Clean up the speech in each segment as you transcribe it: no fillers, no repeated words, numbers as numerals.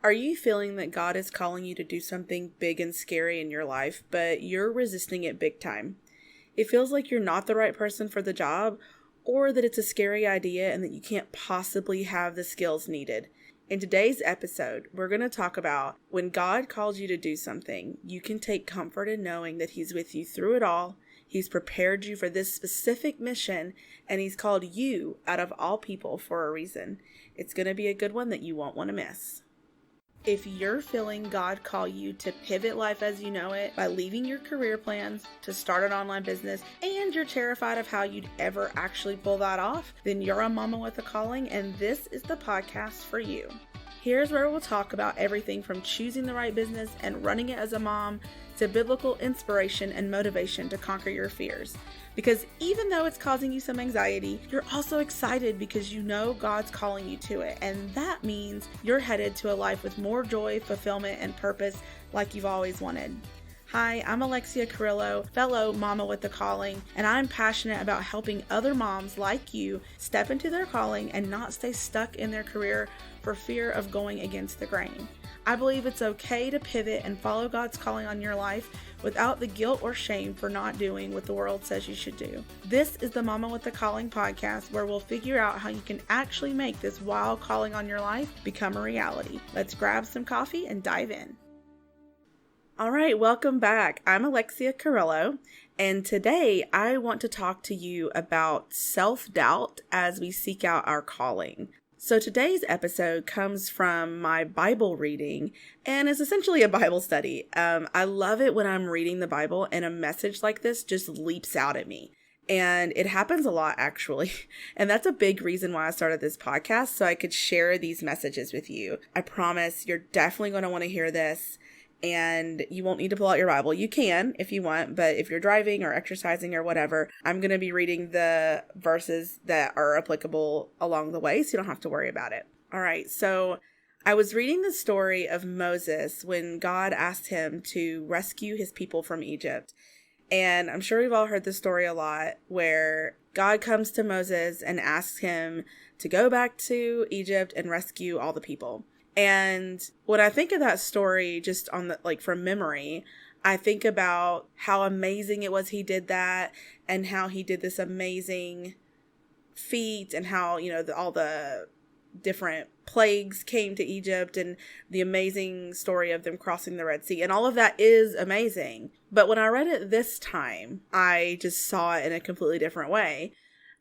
Are you feeling that God is calling you to do something big and scary in your life, but you're resisting it big time? It feels like you're not the right person for the job, or that it's a scary idea and that you can't possibly have the skills needed. In today's episode, we're going to talk about when God calls you to do something, you can take comfort in knowing that He's with you through it all. He's prepared you for this specific mission, and He's called you out of all people for a reason. It's going to be a good one that you won't want to miss. If you're feeling God call you to pivot life as you know it by leaving your career plans to start an online business, and you're terrified of how you'd ever actually pull that off, then you're a mama with a calling, and this is the podcast for you. Here's where we'll talk about everything from choosing the right business and running it as a mom to biblical inspiration and motivation to conquer your fears. Because even though it's causing you some anxiety, you're also excited because you know God's calling you to it. And that means you're headed to a life with more joy, fulfillment, and purpose like you've always wanted. Hi, I'm Alexia Carrillo, fellow mama with a calling, and I'm passionate about helping other moms like you step into their calling and not stay stuck in their career for fear of going against the grain. I believe it's okay to pivot and follow God's calling on your life without the guilt or shame for not doing what the world says you should do. This is the Mama with the Calling podcast, where we'll figure out how you can actually make this wild calling on your life become a reality. Let's grab some coffee and dive in. All right, welcome back. I'm Alexia Carrillo, and today I want to talk to you about self-doubt as we seek out our calling. So today's episode comes from my Bible reading and is essentially a Bible study. I love it when I'm reading the Bible and a message like this just leaps out at me. And it happens a lot, actually. And that's a big reason why I started this podcast, so I could share these messages with you. I promise you're definitely going to want to hear this. And you won't need to pull out your Bible. You can if you want, but if you're driving or exercising or whatever, I'm going to be reading the verses that are applicable along the way, so you don't have to worry about it. All right, so I was reading the story of Moses when God asked him to rescue his people from Egypt. And I'm sure we've all heard this story a lot, where God comes to Moses and asks him to go back to Egypt and rescue all the people. And when I think of that story, just on the, from memory, I think about how amazing it was he did that, and how he did this amazing feat, and how, all the different plagues came to Egypt, and the amazing story of them crossing the Red Sea, and all of that is amazing. But when I read it this time, I just saw it in a completely different way.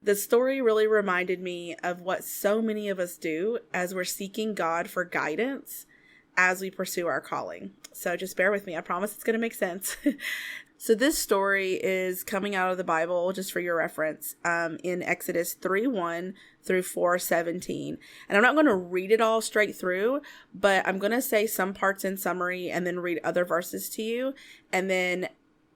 The story really reminded me of what so many of us do as we're seeking God for guidance as we pursue our calling. So just bear with me. I promise it's going to make sense. So this story is coming out of the Bible, just for your reference, in Exodus 3:1 through 4:17. And I'm not going to read it all straight through, but I'm going to say some parts in summary and then read other verses to you. And then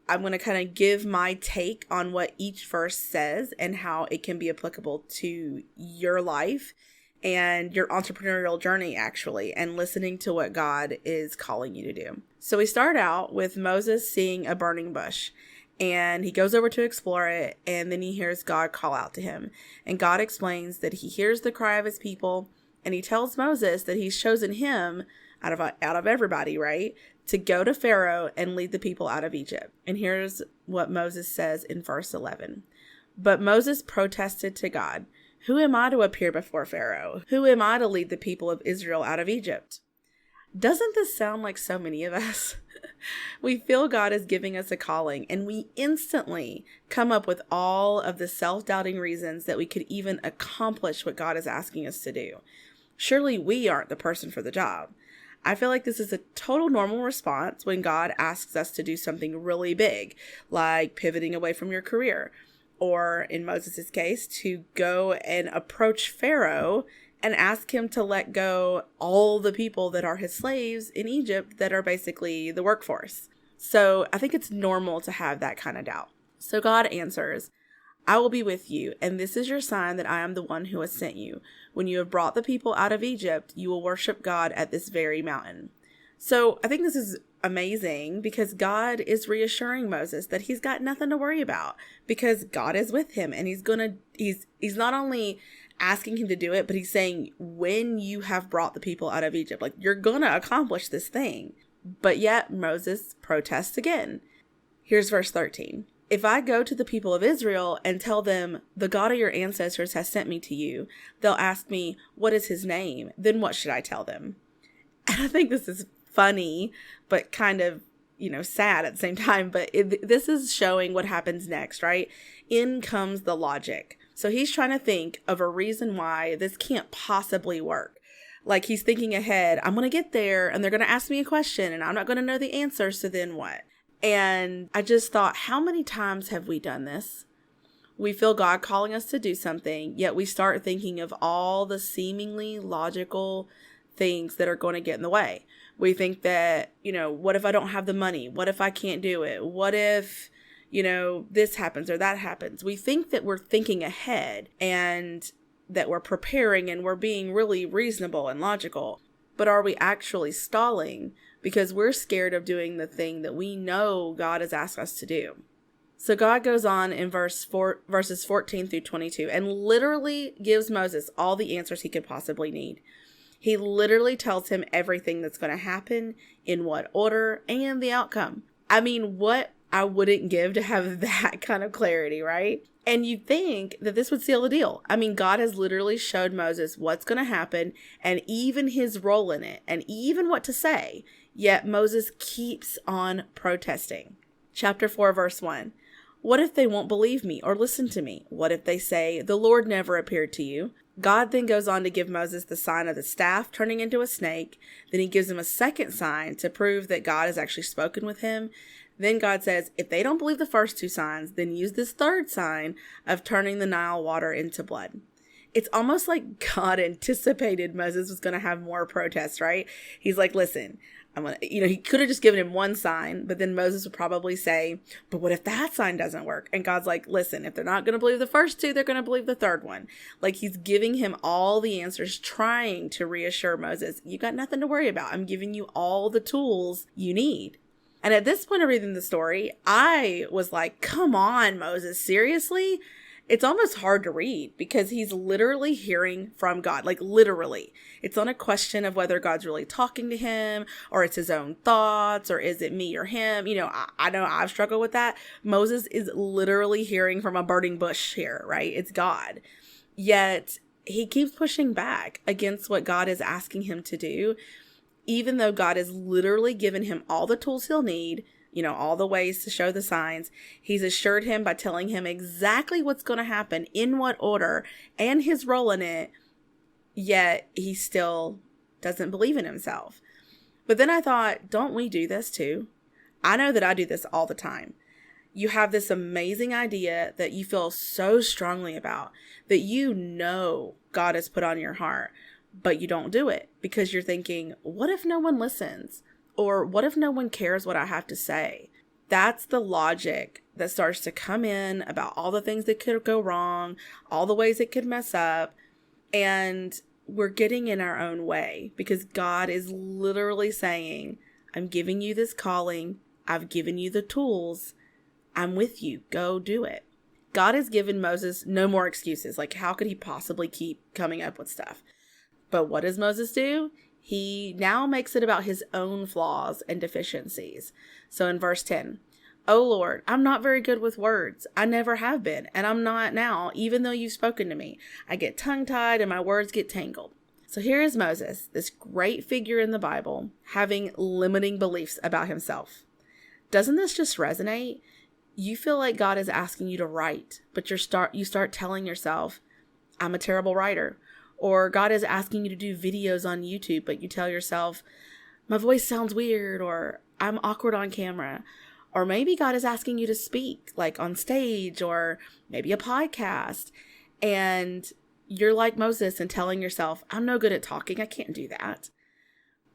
I'm going to kind of give my take on what each verse says and how it can be applicable to your life and your entrepreneurial journey, actually, and listening to what God is calling you to do. So we start out with Moses seeing a burning bush, and he goes over to explore it, and then he hears God call out to him. And God explains that he hears the cry of his people, and he tells Moses that he's chosen him out of everybody, right, to go to Pharaoh and lead the people out of Egypt. And here's what Moses says in verse 11. But Moses protested to God, "Who am I to appear before Pharaoh? Who am I to lead the people of Israel out of Egypt?" Doesn't this sound like so many of us? We feel God is giving us a calling, and we instantly come up with all of the self-doubting reasons that we could even accomplish what God is asking us to do. Surely we aren't the person for the job. I feel like this is a total normal response when God asks us to do something really big, like pivoting away from your career, or in Moses' case, to go and approach Pharaoh and ask him to let go all the people that are his slaves in Egypt that are basically the workforce. So I think it's normal to have that kind of doubt. So God answers, "I will be with you, and this is your sign that I am the one who has sent you. When you have brought the people out of Egypt, you will worship God at this very mountain." So I think this is amazing because God is reassuring Moses that he's got nothing to worry about because God is with him, and he's not only asking him to do it, but he's saying, when you have brought the people out of Egypt, like, you're gonna accomplish this thing. But yet Moses protests again. Here's verse 13. If I go to the people of Israel and tell them, the God of your ancestors has sent me to you, they'll ask me, what is his name? Then what should I tell them? And I think this is funny, but kind of, sad at the same time. But this is showing what happens next, right? In comes the logic. So he's trying to think of a reason why this can't possibly work. Like, he's thinking ahead, I'm going to get there and they're going to ask me a question and I'm not going to know the answer. So then what? And I just thought, how many times have we done this? We feel God calling us to do something, yet we start thinking of all the seemingly logical things that are going to get in the way. We think that, what if I don't have the money? What if I can't do it? What if, this happens or that happens? We think that we're thinking ahead and that we're preparing and we're being really reasonable and logical. But are we actually stalling because we're scared of doing the thing that we know God has asked us to do? So God goes on in verses 14 through 22 and literally gives Moses all the answers he could possibly need. He literally tells him everything that's going to happen, in what order, and the outcome. I mean, what I wouldn't give to have that kind of clarity, right? And you'd think that this would seal the deal. I mean, God has literally showed Moses what's going to happen and even his role in it and even what to say. Yet Moses keeps on protesting. Chapter 4, verse 1. What if they won't believe me or listen to me? What if they say, the Lord never appeared to you? God then goes on to give Moses the sign of the staff turning into a snake. Then he gives him a second sign to prove that God has actually spoken with him. Then God says, if they don't believe the first two signs, then use this third sign of turning the Nile water into blood. It's almost like God anticipated Moses was going to have more protests, right? He's like, listen, he could have just given him one sign, but then Moses would probably say, but what if that sign doesn't work? And God's like, listen, if they're not going to believe the first two, they're going to believe the third one. Like, he's giving him all the answers, trying to reassure Moses, you got nothing to worry about. I'm giving you all the tools you need. And at this point of reading the story, I was like, come on, Moses, seriously? It's almost hard to read because he's literally hearing from God, like literally. It's not a question of whether God's really talking to him or it's his own thoughts or is it me or him. I know I've struggled with that. Moses is literally hearing from a burning bush here, right? It's God. Yet he keeps pushing back against what God is asking him to do, even though God has literally given him all the tools he'll need, all the ways to show the signs. He's assured him by telling him exactly what's going to happen, in what order, and his role in it. Yet he still doesn't believe in himself. But then I thought, don't we do this too? I know that I do this all the time. You have this amazing idea that you feel so strongly about, that God has put on your heart, but you don't do it because you're thinking, what if no one listens? Or what if no one cares what I have to say? That's the logic that starts to come in about all the things that could go wrong, all the ways it could mess up. And we're getting in our own way because God is literally saying, I'm giving you this calling. I've given you the tools. I'm with you. Go do it. God has given Moses no more excuses. Like, how could he possibly keep coming up with stuff? But what does Moses do? He now makes it about his own flaws and deficiencies. So in verse 10, oh Lord, I'm not very good with words. I never have been, and I'm not now, even though you've spoken to me. I get tongue-tied and my words get tangled. So here is Moses, this great figure in the Bible, having limiting beliefs about himself. Doesn't this just resonate? You feel like God is asking you to write, but you start telling yourself, I'm a terrible writer. Or God is asking you to do videos on YouTube, but you tell yourself, my voice sounds weird, or I'm awkward on camera. Or maybe God is asking you to speak, like on stage, or maybe a podcast. And you're like Moses and telling yourself, I'm no good at talking. I can't do that.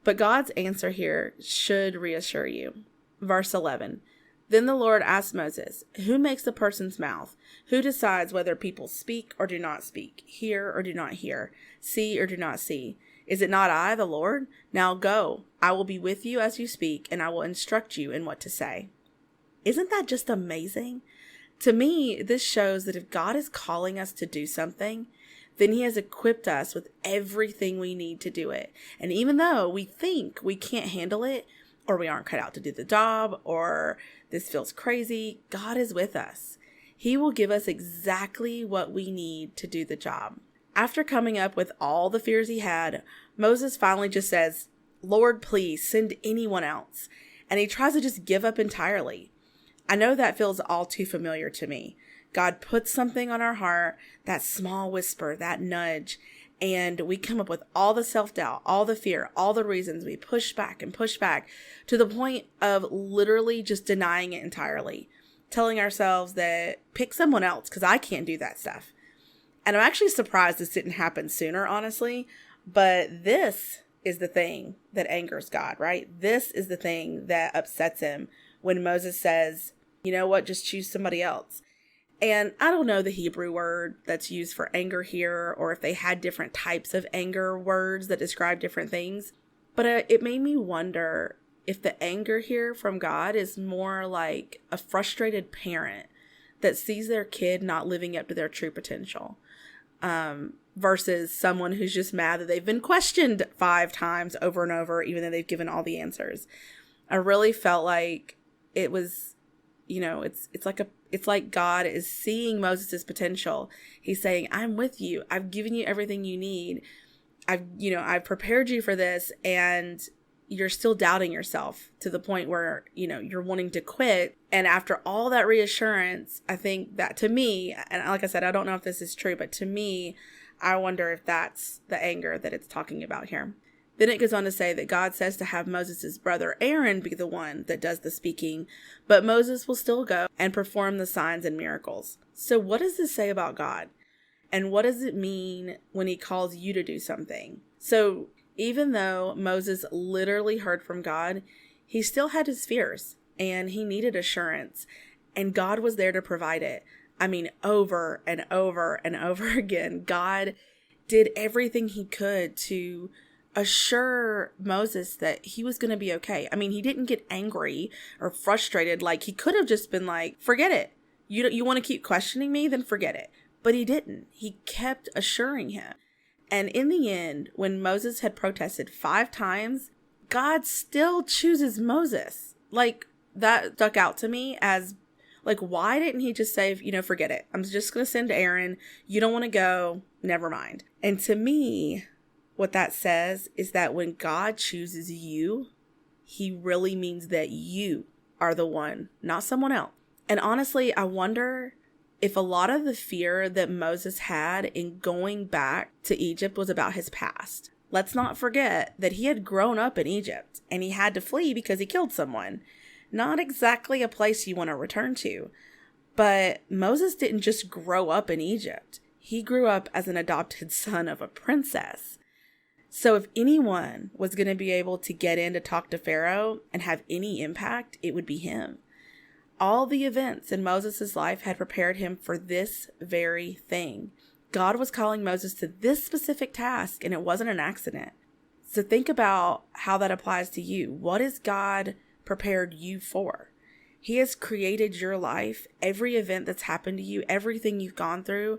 But God's answer here should reassure you. Verse 11. Then the Lord asked Moses, who makes a person's mouth? Who decides whether people speak or do not speak, hear or do not hear, see or do not see? Is it not I, the Lord? Now go, I will be with you as you speak, and I will instruct you in what to say. Isn't that just amazing? To me, this shows that if God is calling us to do something, then he has equipped us with everything we need to do it. And even though we think we can't handle it, or we aren't cut out to do the job, or this feels crazy, God is with us. He will give us exactly what we need to do the job. After coming up with all the fears he had, Moses finally just says, Lord, please send anyone else. And he tries to just give up entirely. I know that feels all too familiar to me. God puts something on our heart, that small whisper, that nudge, and we come up with all the self-doubt, all the fear, all the reasons. We push back to the point of literally just denying it entirely, telling ourselves that pick someone else because I can't do that stuff. And I'm actually surprised this didn't happen sooner, honestly, but this is the thing that angers God, right? This is the thing that upsets him when Moses says, you know what, just choose somebody else. And I don't know the Hebrew word that's used for anger here, or if they had different types of anger words that describe different things. But it made me wonder if the anger here from God is more like a frustrated parent that sees their kid not living up to their true potential, versus someone who's just mad that they've been questioned 5 times over and over, even though they've given all the answers. I really felt like it was, it's like God is seeing Moses' potential. He's saying, I'm with you. I've given you everything you need. I've prepared you for this, and you're still doubting yourself to the point where, you're wanting to quit. And after all that reassurance, I think that to me, and like I said, I don't know if this is true, but to me, I wonder if that's the anger that it's talking about here. Then it goes on to say that God says to have Moses' brother Aaron be the one that does the speaking, but Moses will still go and perform the signs and miracles. So what does this say about God? And what does it mean when he calls you to do something? So even though Moses literally heard from God, he still had his fears and he needed assurance, and God was there to provide it. I mean, over and over and over again, God did everything he could to assure Moses that he was going to be okay. I mean, he didn't get angry or frustrated. Like, he could have just been like, forget it. You want to keep questioning me? Then forget it. But he didn't. He kept assuring him. And in the end, when Moses had protested 5 times, God still chooses Moses. Like, that stuck out to me as, like, why didn't he just say, forget it. I'm just going to send Aaron. You don't want to go. Never mind. And to me, what that says is that when God chooses you, he really means that you are the one, not someone else. And honestly, I wonder if a lot of the fear that Moses had in going back to Egypt was about his past. Let's not forget that he had grown up in Egypt and he had to flee because he killed someone. Not exactly a place you want to return to. But Moses didn't just grow up in Egypt. He grew up as an adopted son of a princess. So if anyone was going to be able to get in to talk to Pharaoh and have any impact, it would be him. All the events in Moses' life had prepared him for this very thing. God was calling Moses to this specific task, and it wasn't an accident. So think about how that applies to you. What has God prepared you for? He has created your life, every event that's happened to you, everything you've gone through,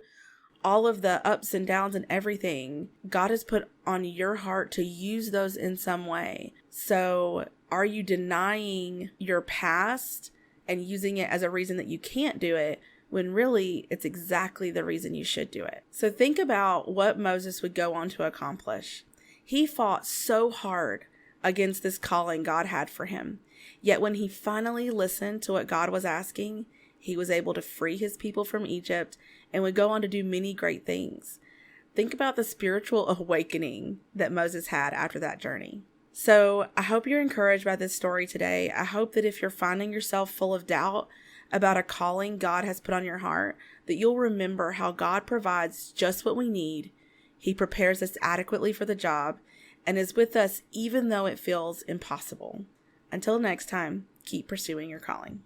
all of the ups and downs and everything. God has put on your heart to use those in some way. So are you denying your past and using it as a reason that you can't do it, when really it's exactly the reason you should do it? So think about what Moses would go on to accomplish. He fought so hard against this calling God had for him. Yet when he finally listened to what God was asking, he was able to free his people from Egypt and would go on to do many great things. Think about the spiritual awakening that Moses had after that journey. So I hope you're encouraged by this story today. I hope that if you're finding yourself full of doubt about a calling God has put on your heart, that you'll remember how God provides just what we need. He prepares us adequately for the job and is with us even though it feels impossible. Until next time, keep pursuing your calling.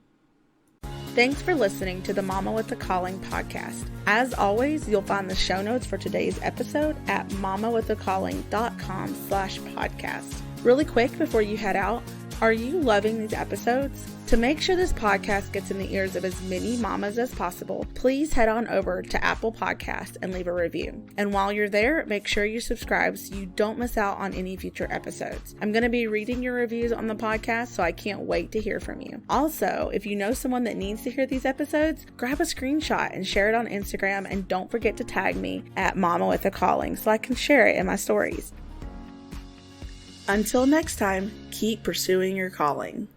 Thanks for listening to the Mama with a Calling podcast. As always, you'll find the show notes for today's episode at mamawithacalling.com/podcast. Really quick before you head out, are you loving these episodes? To make sure this podcast gets in the ears of as many mamas as possible, please head on over to Apple Podcasts and leave a review. And while you're there, make sure you subscribe so you don't miss out on any future episodes. I'm going to be reading your reviews on the podcast, so I can't wait to hear from you. Also, if you know someone that needs to hear these episodes, grab a screenshot and share it on Instagram, and don't forget to tag me at Mama with a Calling so I can share it in my stories. Until next time, keep pursuing your calling.